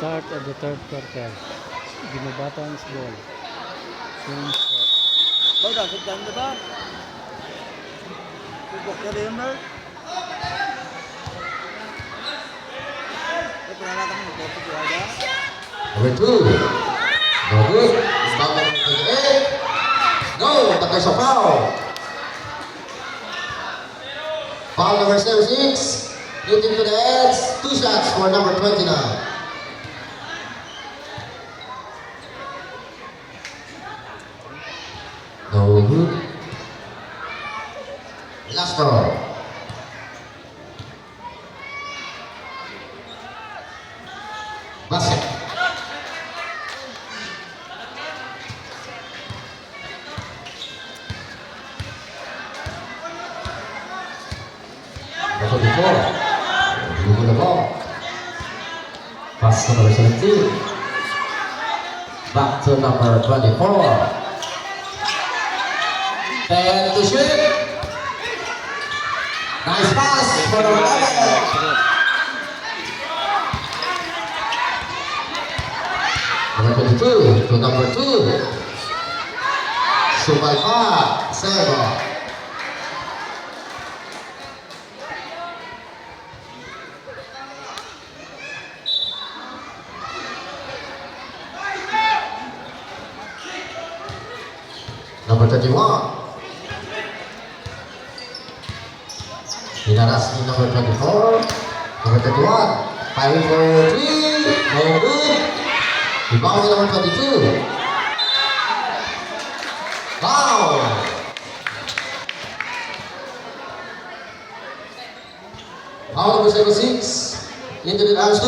start of the third quarter. Ginubatang's ball. Swing shot. Đâu đã thực hiện được ba? Cái cuộc chơi đến đấy. Cái này là tăng một cuộc chơi đó. Number 2. No good. It's down number 28. No, but there's a foul. Foul number 76. Hitting to the edge. 2 shots for number 29. No good. Last throw. Basket. Number 24. Moving the ball. Pass to number 17. Back to number 24. And to shoot. Nice pass for number 11. Number 22 to number 2. Subalpa, Sego. Number 31. Dinarasi number 24. Number 31. Firing for 3. No good. Rebound number 22. Wow. Foul number 76. Into the dance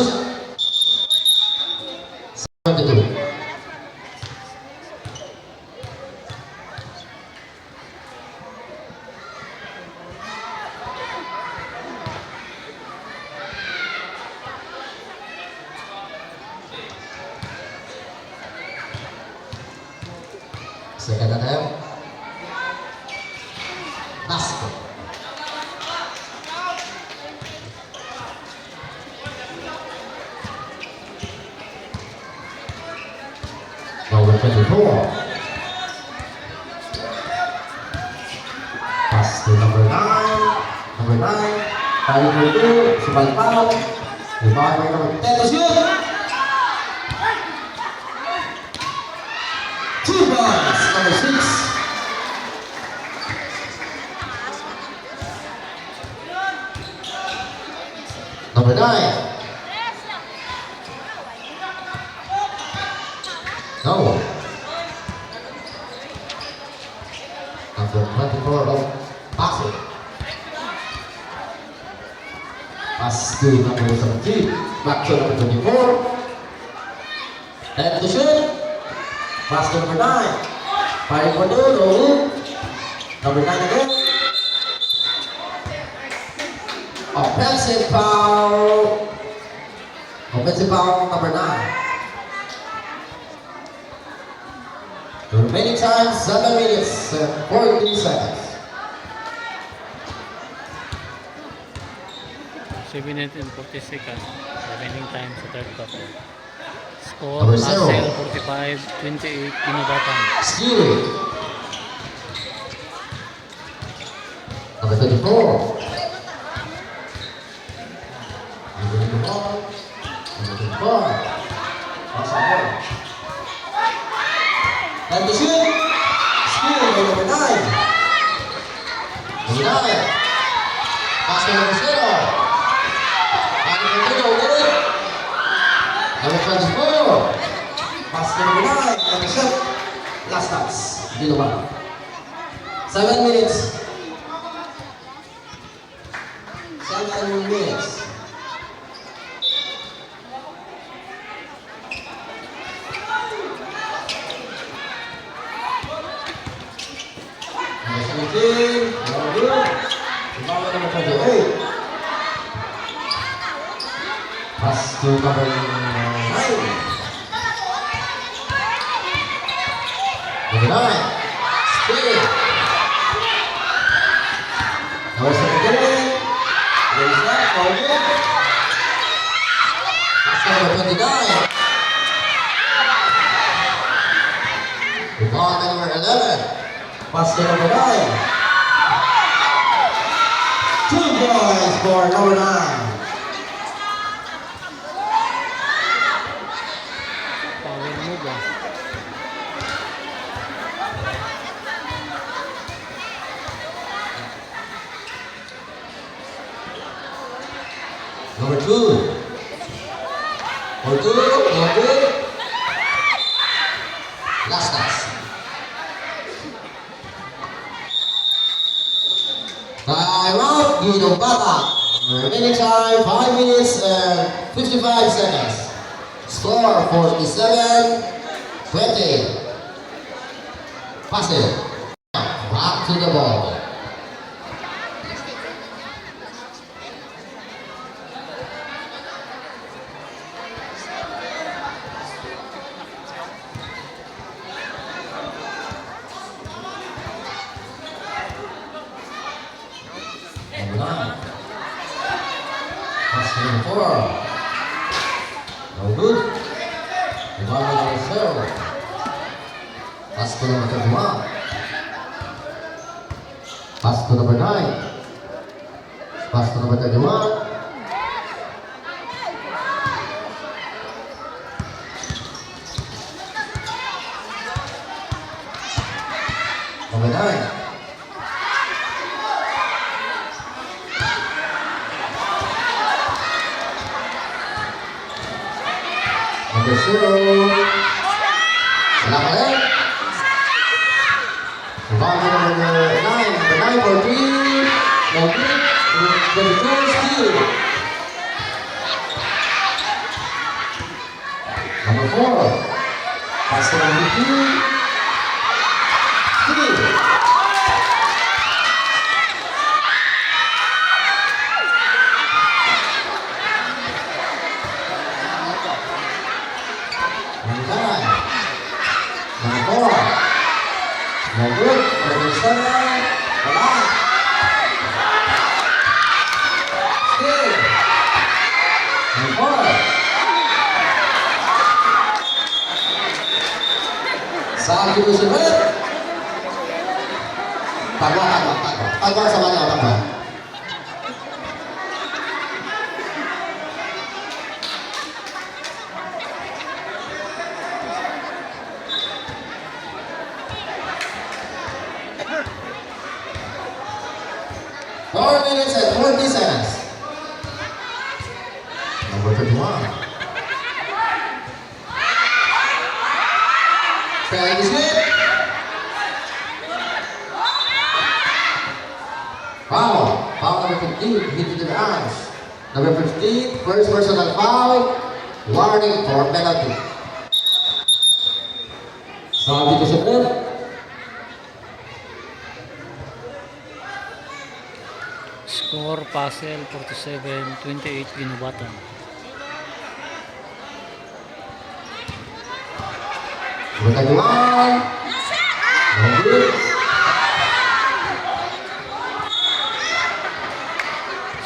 72. Second attempt. Basket. Number 24. Pass to number 9. Number 9. Tayo for 2. Subalpaw. Rebound by number 10 to shoot. 2 points. Number 6. Number 9. No. Number 24 of passing. Pass to number 17. Back to number 24. And to shoot. Pass to number 9. Firing for 2. No good. Number 9 again. Offensive foul. Offensive foul number 9. The remaining time 7 minutes and 14 seconds. 7 minutes and 40 seconds. Remaining time sa third quarter. Score, Number 0. Marcel 45-28, Ginubatang. Stealing. Number 34. Moving the ball. Number 24. Pass away. And to shoot. Steal by number 9. Number 9. Pass to number 0. And number 2, no good. Number 24. Pass to number 9. Number 7. Last touch. Ginawa. 7 minutes. 7 minutes. Number 17. No good. Number 28. Pass to number 9. Number 9. Steal. Number 17. There's that. Number 29. Rebound by number 11. Pass to number 9. 2 points for number 9. Power move ah. Number 2. Number 2, no good. Last pass. Time out, Ginobata. Remaining time 5 minutes and 55 seconds. Score 47-20. Pass it. Back to the ball. Number 9. Pass to number 4. No good. Rebound by number 7. Pass to number 31. Pass to number 9. Pass to number 31. Number 9. Number 0. Salah balik. Rebound by number 9. Number 9 for 3. No good. Number 2 steal. Number 4. Pass to number 15. Steal. Number 9. Number 4. No good. Number 7. Wala. Steal. Number 4. Saat itu sudah. Tagwa sama niya, tagwa. Four minutes and 20 seconds. Number 31. Trying to slip. Foul. Foul number 15. Hit to the arms. Number 15. First personal foul. Warning for penalty. Sabi ko sa play. Score Pasel 47-28 Ginobata. Number 31. No good.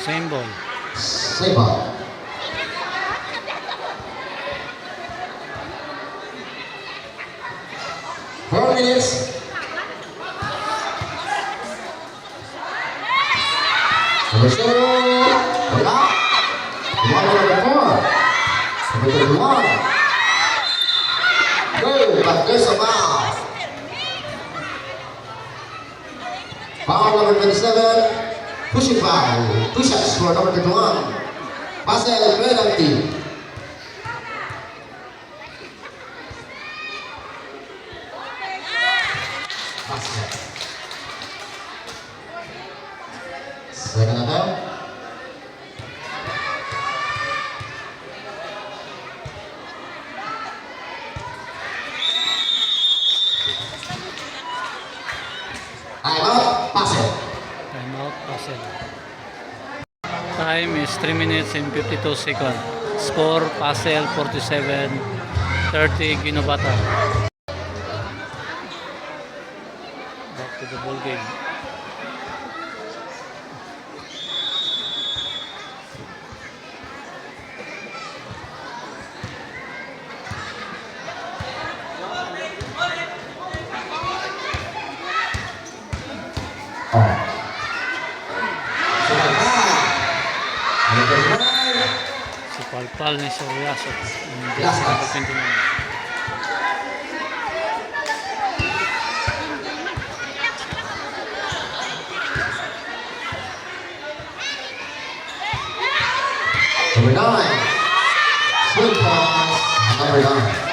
Same ball. Save ball. Four minutes. Number 0. Wala. Number 4. Number 31. Go, but there's a foul. Foul number 27. Pushing foul. 2 shots for number 31. Pasel penalty. Pasel. Second attempt. Time out. Pasel. Timeout Pasel. Time is 3 minutes and 52 seconds. Score Pasel 47-30 Ginobata. Back to the ball game. Total ni Soriaso. Last Number pass. 29. Number 9. Swing pass. Number 9.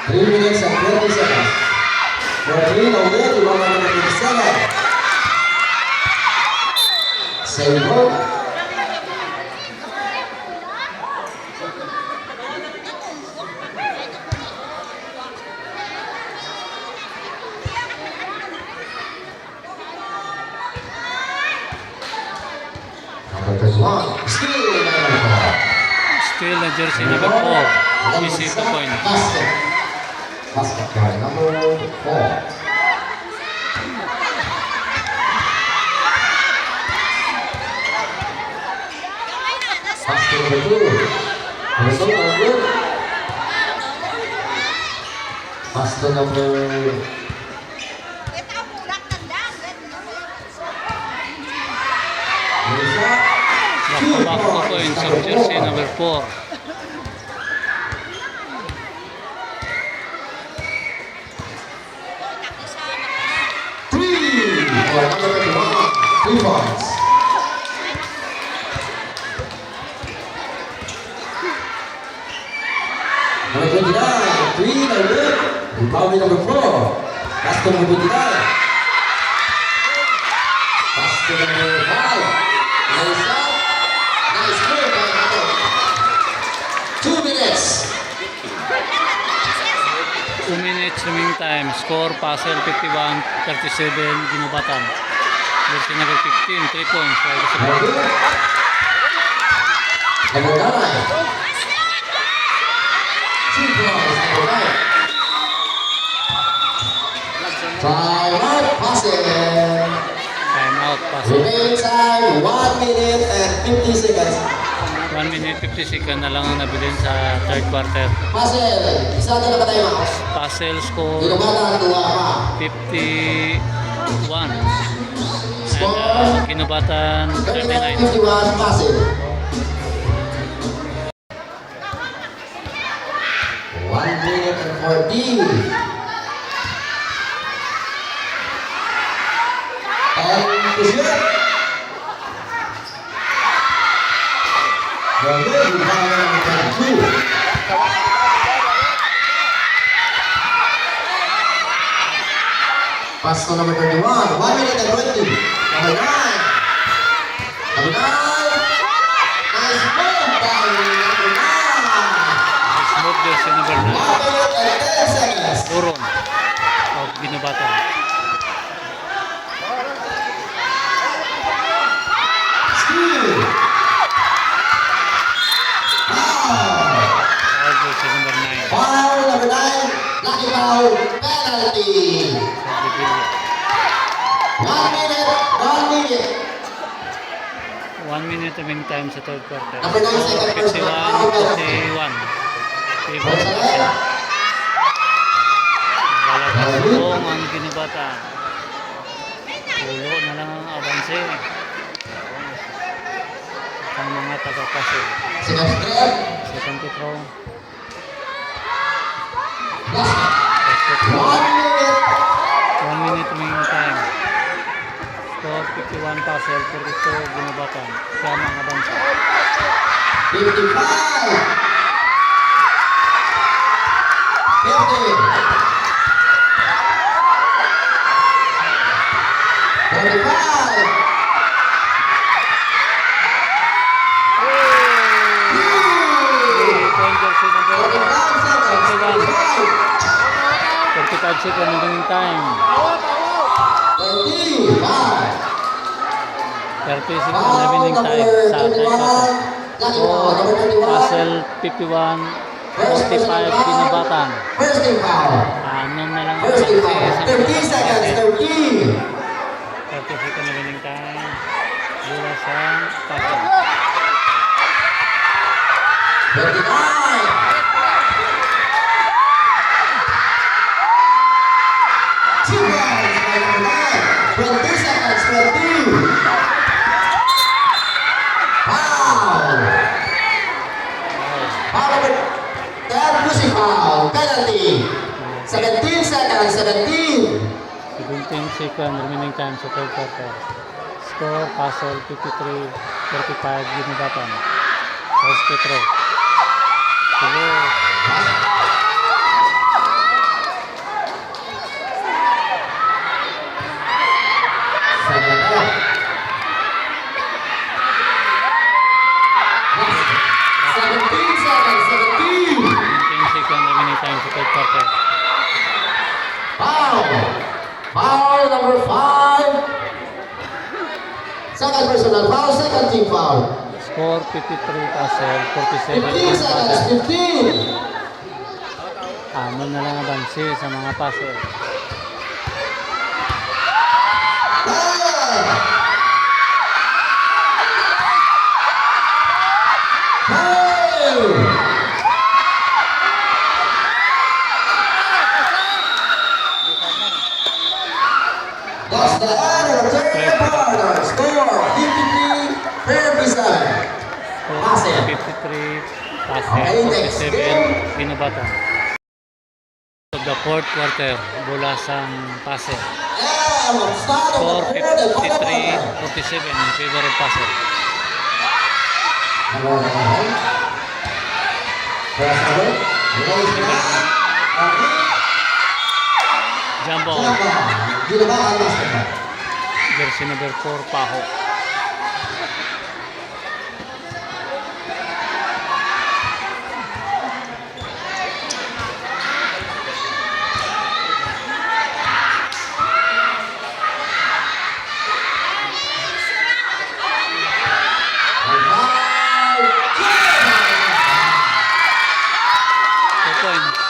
Three minutes and 20 seconds. Referee Odet, ibang number 27. Save goal. Number 21. Still number 4. Still na jersey number 4. Easy to point. Basket. Basket by number 4. Basket number 2. Also no good. Basket number Lisa. Back-to-back 2 points of jersey number 4. Three for number 21. 3 points. Number 29. 3 no good. Rebound number 4. Basket number 29. Basket number 5. Nice up. Nice move by Hato. 2 minutes. 2 minutes remaining time. Score Pasel 51-37 Ginobatan. Jersey number 15, 3 points. Number 2. Number 9. 2 points. Number 9. Time out. Pasel. Time out Pasel. Remaining time 1 minute and 50 seconds. 1 minute 50 seconds na lang ang nabilin sa third quarter. Pasel, isa na ba tayo mga? Pasel score Ginobatan, 2 pa. 51. And Score Ginobatan 39. 39-51 Pasel. 1 minute and 40. And to shoot. The good rebound number 22. Pass to number 31. 1 minute and 20. Number 9. Number 9. Nice move by number 9. Smooth jersey number 1 9. minute and 10 seconds. Uron of Ginobatan. Steal. Foul. Foul jersey number 9. Foul number 9. Lucky foul. Penalty. Sablibilya. 1 minute. 1 minute. 1 minute remaining time sa third quarter. Number 9 second first. 51-51. Favor Pasel. Nagalagasong ang Ginobatan. Ulo na lang ang abanse. Ang mga taga-Pasel. Second step. Second to throw. Basket. Basket 1 throw. minute. 1 minute remaining time. Score 51 Pasel, 42 Ginobatan. Siya mga bansa. 55. 50. 45. Point jersey number 45 seconds. 45 seconds remaining time. 35. 30 seconds Foul remaining number time sa 21. Lucky foul number 21. Pasel 51, 45 Ginobatan. First team foul. Anom na lang First team foul. sa 30 seconds. 30. 30 seconds remaining time. Bola sa Pasel. 29. 2 points by number 9. 20 seconds, 20. Foul. Foul number 10, pushing foul. Penalty. 17 seconds, 17. 17 seconds remaining time sa third quarter. Score, Pasel 53-45, Ginobatan. First free throw. Tulo. Sagana. 17 seconds, 17. 17 seconds remaining time sa third quarter. Foul. Foul number 5. Second personal foul, second team foul. Score 53 Pasel, 47 15 seconds, Ginobatan. 15. Ano na lang ang bansi sa mga Pasel. That's the end of the third quarter. Score 53-37. Pasel. 53 Pasel, Okay, next 47 Ginobatan. Of the fourth quarter, Bulasang Pasel. And start Score of the third and final 53-47 in favor of Pasel. Jumbo, jersey number 4, Paho.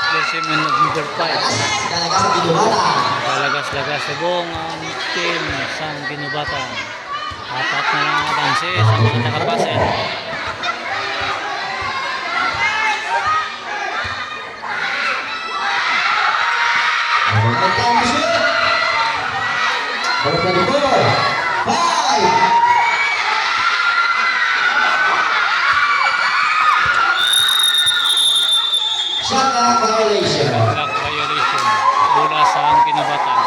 Jersey number 5. Dalagas-lagas sa buong ang team sang Ginobatan. Apat na lang ang bansi sa mga nakapasel. Shot clock violation. Clock violation. Bulasang Ginobatan.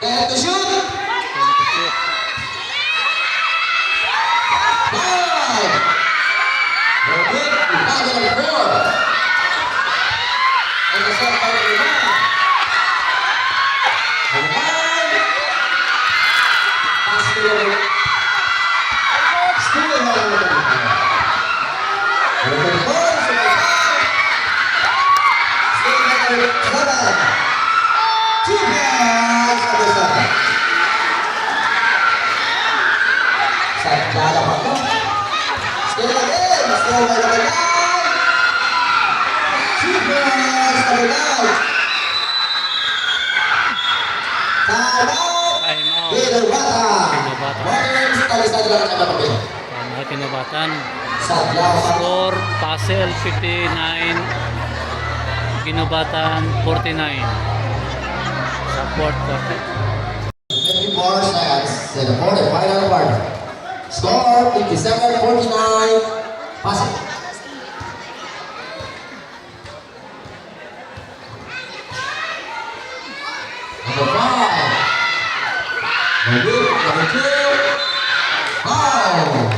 And to shoot. 10 to shoot. Five. Very good. Foul number 4. And the shot by number 9. Number 9. Pass to number. Still in number 5. Number 4 is number 5. Still in number 7. 2 points number 7. Sadya pa to. Still again. Still by number 9. 2 points number 9. Time out. Time out. Ginobatan. Ginobatan. Warnings, talisan lang sa papel. Tama, Ginobatan. Sadya pa to. Score, Pasel 59, Ginobatan 49. Sa fourth quarter. 54 seconds to the fourth and final quarter. Score 57-49. Pasel. Number 5. Very good. Number 2. Foul.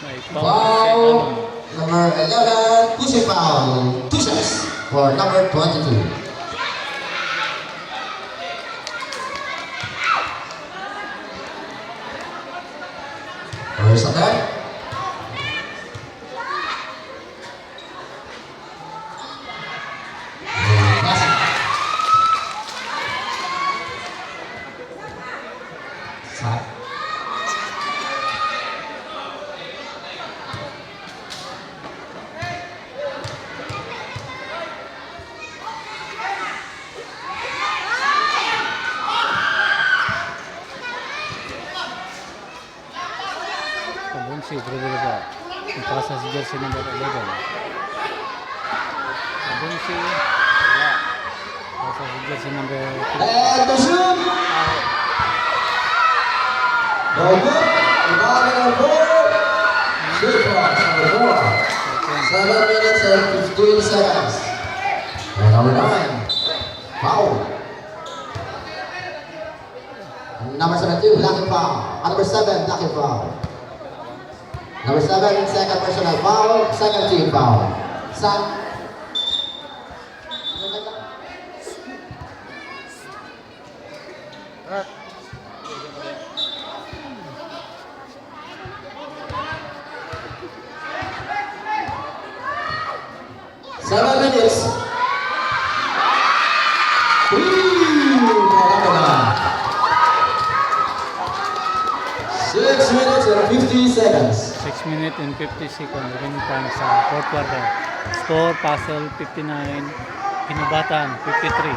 May foul. Foul. Number 11. Pushing foul. 2 shots for number 22. First attack. Pasa si jersey number 11. Abun si wala. Pasa si jersey number 3. And to shoot! No good. Rebound number 4. Shoot box number 4. 7 minutes and 15 seconds. And number 9. Foul. Number 72, blocking foul. And number 7, blocking foul. Number 7, second personal foul. Second team foul. Sam. 7 minutes. Number 9. 6 minutes and 50 seconds. 6 minutes and 50 seconds remaining time sa fourth quarter. Score, Pasel 59, Ginubatan 53.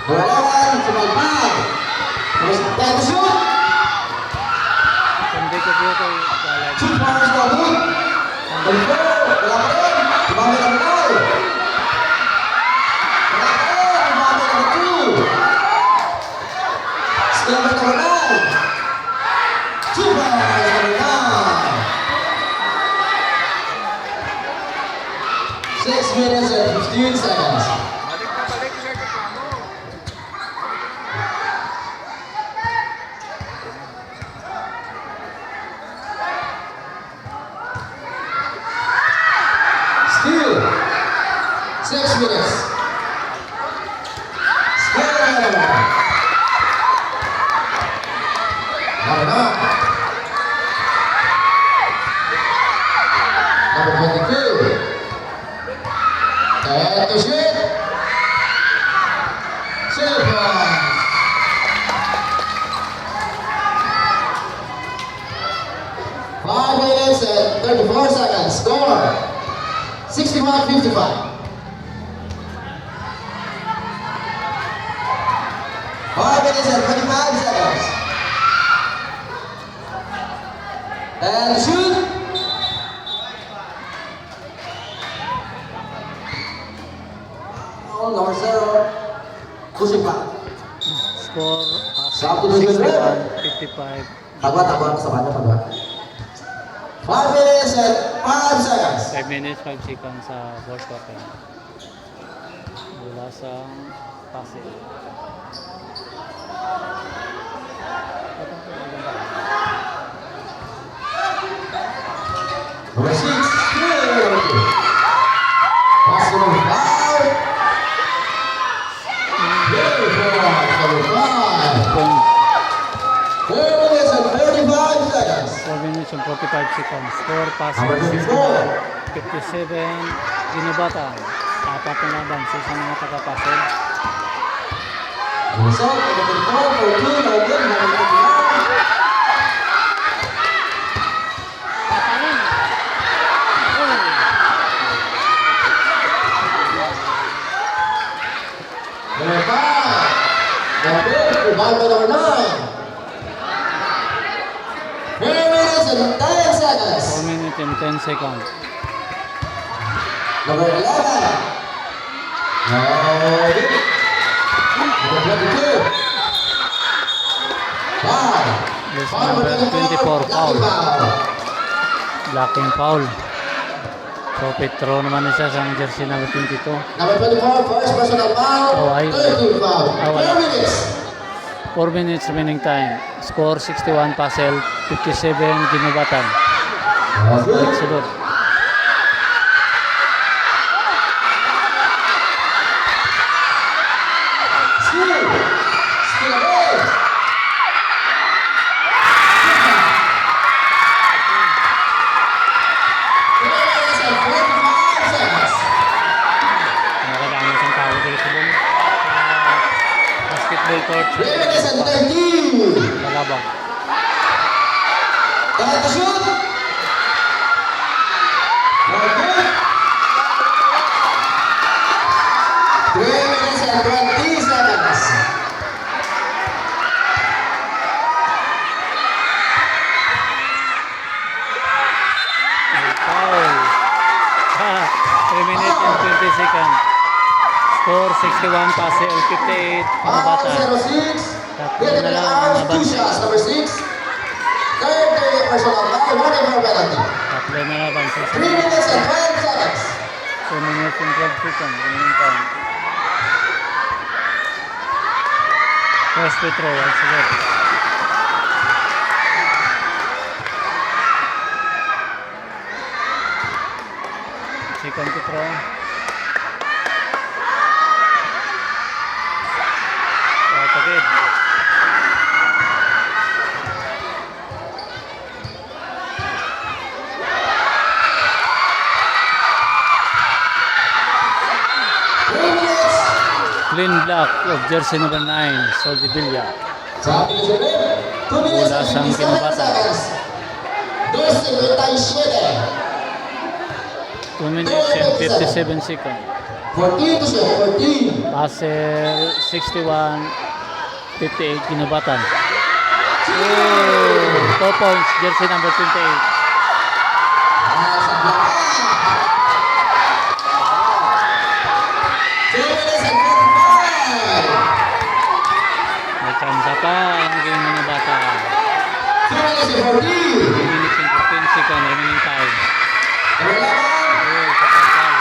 Number 11, Sumalpag. Number 10 to shoot. Hindi ko dito kay Shoot bars na good. Number 4, wala pa rin. Tumamay number 9. Wala pa rin. Tumamay number 2. Skill number 9. Shoot bars number 9. 6 minutes and 15 seconds. Still 6 minutes. Still number 9. Number 22. And to shoot. Super. 5 minutes and 34 seconds. Score 61-55. 5 minutes and 25 seconds. And shoot. Oh, number 0. Pushing back. Score, Sabto Pasel na 61, 55. Tagwa sa kanya, tagwa. 5 minutes and 5 seconds. 5 minutes, 5 seconds sa fourth quarter. Mula sa Pasel. Number 6, pass to number 5. Beautiful, number 5. Kung 4 minutes and 45 seconds. 4 minutes and 45 seconds. Score, Pasel Number 24. 57, Ginubatan. Apat na laban sa isang mga taga-Pasel. Result, number 4 for 2, number 1, number 29. Number 5. Number 9. 3 minutes and 10 seconds. 4 minutes and 10 seconds. Number 11. Number 22. 5. Yes, number 24, foul. Blocking foul. So, Petro naman na siya sa jersey number 22. Number 24, first personal foul. Oh, ay. 13 foul. Wala. 4 minutes. 4 minutes remaining time. Score 61 Pasel, 57 Ginubatan. Good. Sunod. Still away. Nakadami siyang tao dito sa buong basketball court. 3 minutes and 13. Kalabang. Time to shoot. Very good. 3 minutes and 20 seconds. 20 seconds. Score 61, Pasel 58, Foul Ginobatan. 06. Tatlo With na the lang ang out, two nabansin. shots, number 6. Third personal foul, one more penalty. Tatlo na laban sa 3 minutes and 12 seconds. 2 minutes and 12 seconds. Remaining time. First free throw, once again. Second free throw. Out again. Clean block of jersey number 9, Soldi Villa. Sabi ko siya rin, 2 minutes Bola and sang 57 Ginobatan. seconds. 2:57. 2 minutes and 57 seconds. 14 to shoot, 14. Pasel 61, 58, Ginobatan. 2 points, jersey number 28. Sa block. 2 minutes and 45. May chance pa ang game ng bata. 2 minutes and 40. 2 minutes and 14 seconds, remaining time. Number 11. Sa pangkal.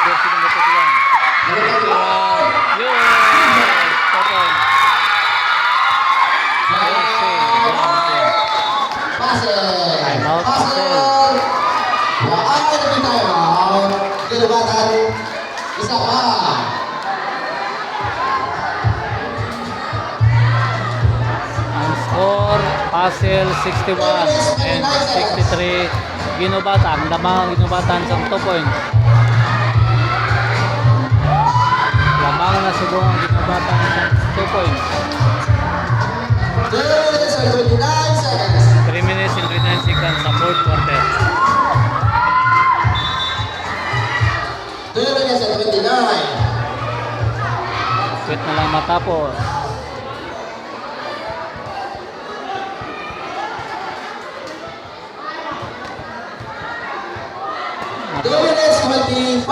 Jersey number 21. Number 21. Yun! 2 points. Timeout, Pasel. Wala na yung timeout. Ginobatan. Isa pa. Ang score, Pasel 61 and 63. Ginobatan, lamang Ginobatan sa 2 points. Lamang na subong ang Ginobatan sa 2 points. 2 minutes and 29 seconds. 3 minutes and 29 seconds sa 4th quarter. 2 minutes and 29. Quit na lang matapos. Two minutes 25.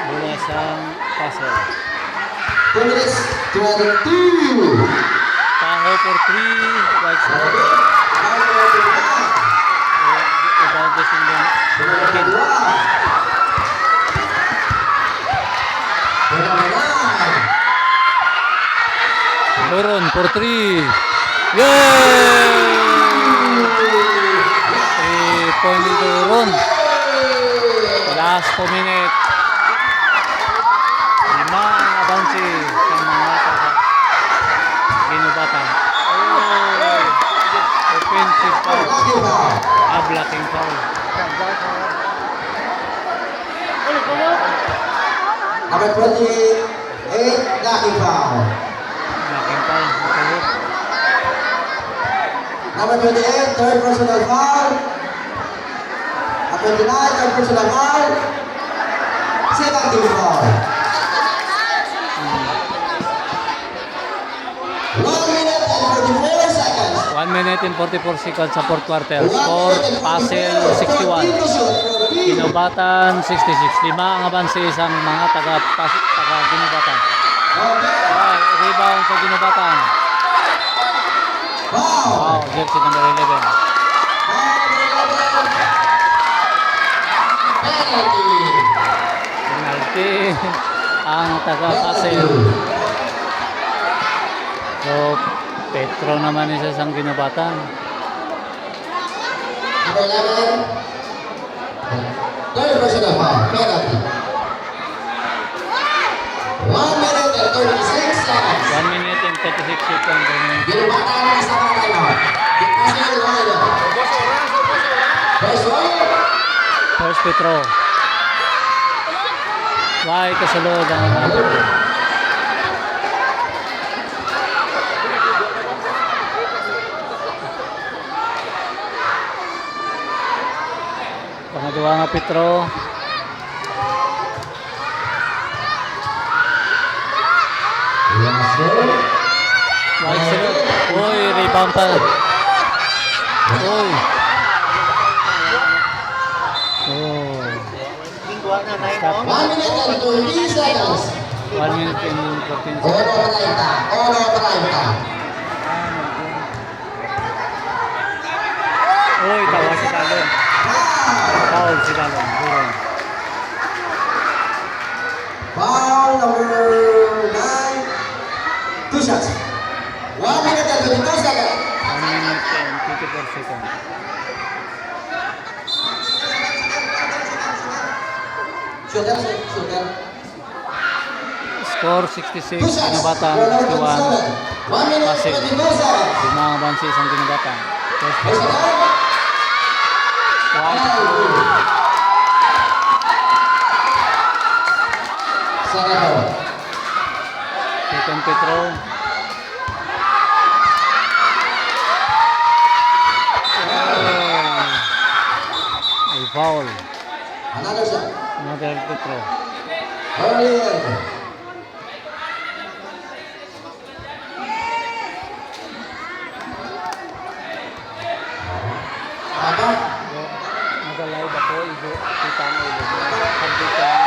Bola sa Pasel. 2 minutes 22. Taho for 3. White side. Ibang gusin din. Loron for 3. Yay! 3-point dito Loron. Last 2 minutes. 5 ang abansi sa mga Ginobatan. Oh! Offensive foul. Blocking foul. Number 28, lucky foul. Blocking foul. Matulog. Number 28, third personal foul. Number 29, third personal foul. Second team foul. 1 minute and 44 seconds. 1 minute and 44 seconds sa 4th quarter. Score, Pasel 61. Ginobatan 66. 5 ang abansi sa mga taga-Ginobatan. Right, rebound sa Ginobatan. Foul. Wow, jersey number 11. Penalty. Penalty ang taga-Pasel. So, Petro naman isa sa Ginobatan. Number 11, third personal foul. Penalty. 1 minute and 36 seconds. 1 minute and 36 seconds remaining. Ginobatan na sa mga timeout. Pasel Rider. First one. First Petro. Why kasulod ang pangadua nga Petro. Yes, sir. White sir. Uy, rebound pa. Uy. Oh. Stop. 1 minute and 20 seconds. 1 minute and 14 Oro seconds. 30. Oro 30. Uy, tawa si Talon. Foul si Talon. Durong. Foul number 9. 2 shots. 1 minute and 22 seconds. 1 minute and 24 seconds. Shooter, shooter. Score 66, 2 shots. Ginobatan Oro 61. 1 minute Pasig. 22 seconds. Lumangaban si isang Ginobatan. First First quarter. time. White. Second round. Second Petro. Oh. A foul. Another shot. Another Petro. Earlier. Apa? Nag-live ako. Kita mo ulit. Pagdikan.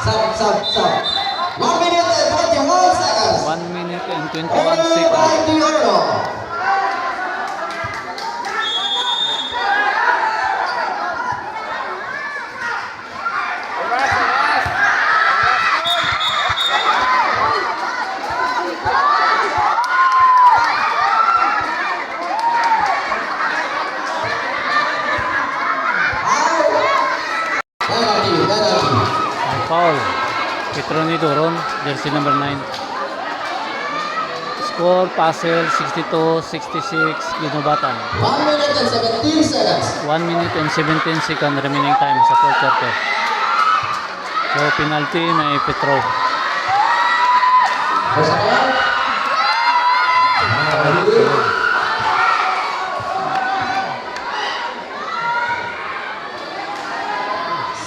Sub. 1 minute and 21 seconds. 1 minute and 21 Oro seconds. by the Oro. Penalty. Ang foul. Petro ni Doron. Jersey number 9. Score, Pasel, 62-66, Ginobatan. 1 minute and 17 seconds. 1 minute and 17 seconds remaining time sa fourth quarter. So, penalty may Petro. First time.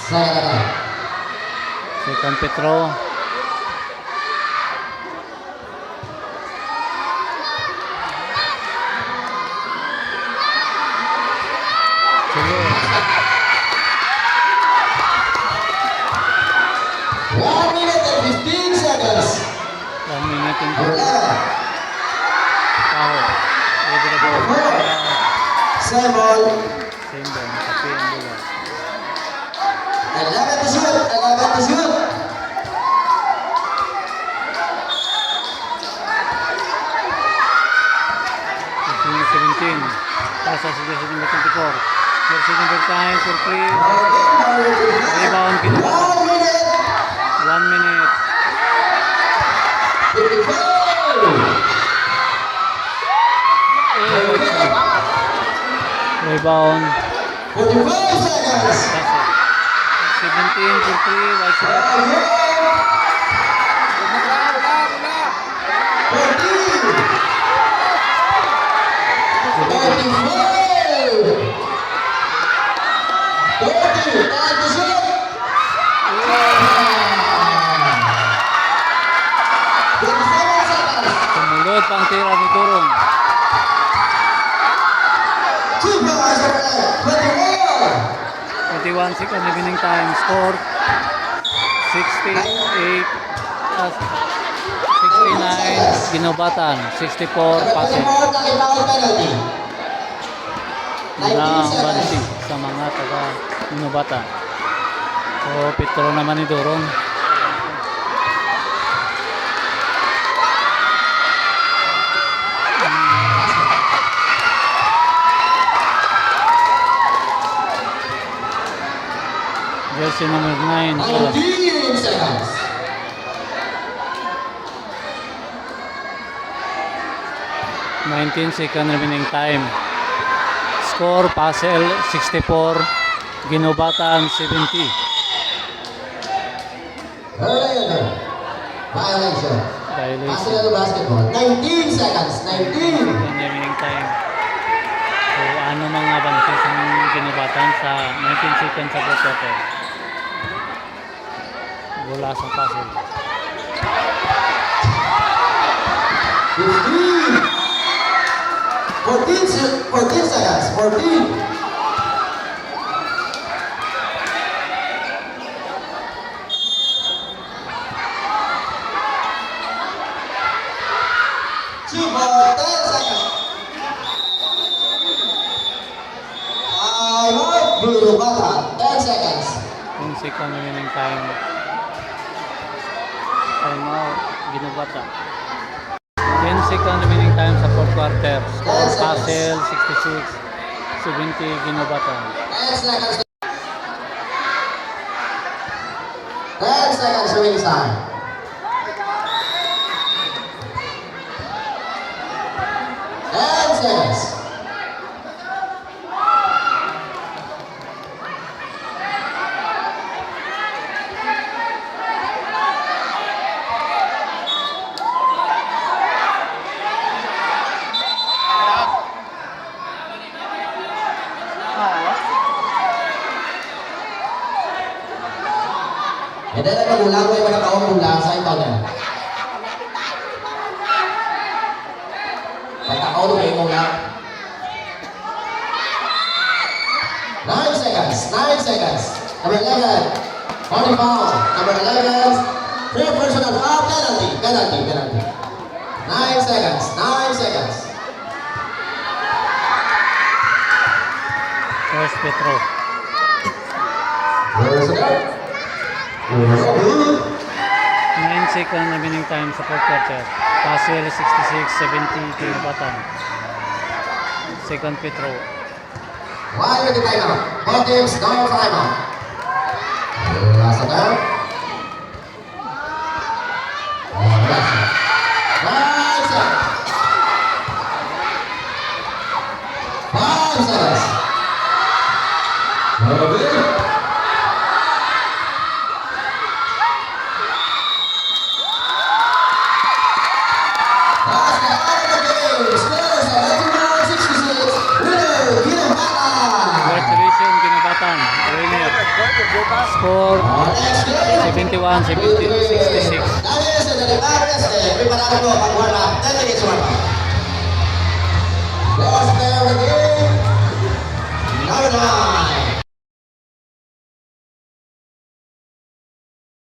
Second time. Second Petro. Sige. 1 minute and 15 seconds. 1 minute and Number 11. Taho. Over the ball. Same ball. Same ball. Nakapi ang bola. 11 to shoot. 11 to shoot. Jersey 17. Pasa si Jersey number 24. Jersey number 10 for 3. Rebound, Ginobatan. 1 minute. 1 minute. 55. Rebound. 45 seconds. That's it. 17 for 3. White shot. 40. Time to shoot. 27 seconds. Sumulot pa ang tira ni Durong. 2 points for 21. 21 seconds remaining time. Score 68. 69. Ginobatan. 64. Pasig. Foul penalty. Na 19 ang seconds. bansi sa mga taga Ginobatan. So, Petro naman ni Durong. Jersey number 9. 19 seconds. 19 second remaining time. Score, Pasel 64, Ginobatan 70. Earlier. Violation. Violation. Passing to basketball. 19 seconds. 19. Second remaining time. So ano mga bansi sa Ginobatan sa 19 seconds sa fourth quarter. Wala sa Pasel. 15. 14 seconds. 14. 2 for 10 seconds. Time out, Ginobatan. 10 seconds. 10 second remaining time. Time out, Ginobata. 10 second remaining time sa fourth quarter. Score, Pasel, 66, 70, Ginobata. 10 seconds. 10 seconds remaining time. 10 seconds. Hindi na magulang ko yung magkakaong mula sa ito niya. Pagkakaw ko yung mula. 9 seconds. 9 seconds. Number 11. Body foul. Number 11. Free personal foul. Penalty. Penalty. Penalty. 9 seconds. 9 seconds. First Petro. Personal. 9 second remaining time sa fourth quarter. Pasel, 66, 70, Ginobata. Second Petro. 1 minute timeout. Both teams, no timeout. Last time. Last time. 9 seconds. 5 seconds. Okay. That's the end of the game. Scores 71-66. Winner, Ginobata. Congratulations, Ginobatan. Winner. Score, 71, 66. Dahil sa Dalibares, preparado ko ang warm-up. 10 minutes warm-up. Last player of the game, number 9.